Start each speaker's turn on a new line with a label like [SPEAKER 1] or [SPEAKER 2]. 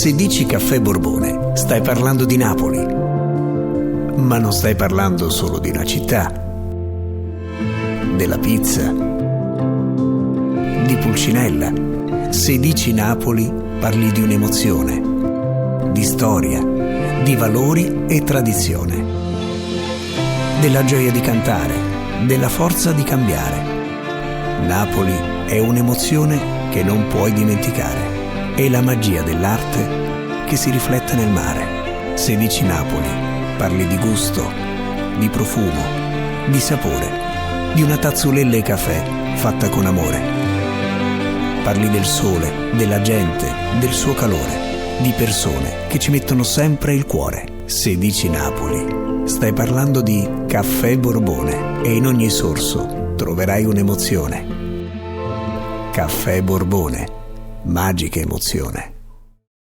[SPEAKER 1] Se dici caffè Borbone, stai parlando di Napoli. Ma non stai parlando solo di una città, della pizza, di Pulcinella. Se dici Napoli, parli di un'emozione, di storia, di valori e tradizione, della gioia di cantare, della forza di cambiare. Napoli è un'emozione che non puoi dimenticare. È la magia dell'arte che si riflette nel mare. Se dici Napoli, parli di gusto, di profumo, di sapore, di una tazzulella e caffè fatta con amore. Parli del sole, della gente, del suo calore, di persone che ci mettono sempre il cuore. Se dici Napoli, stai parlando di caffè Borbone e in ogni sorso troverai un'emozione. Caffè Borbone, magica emozione.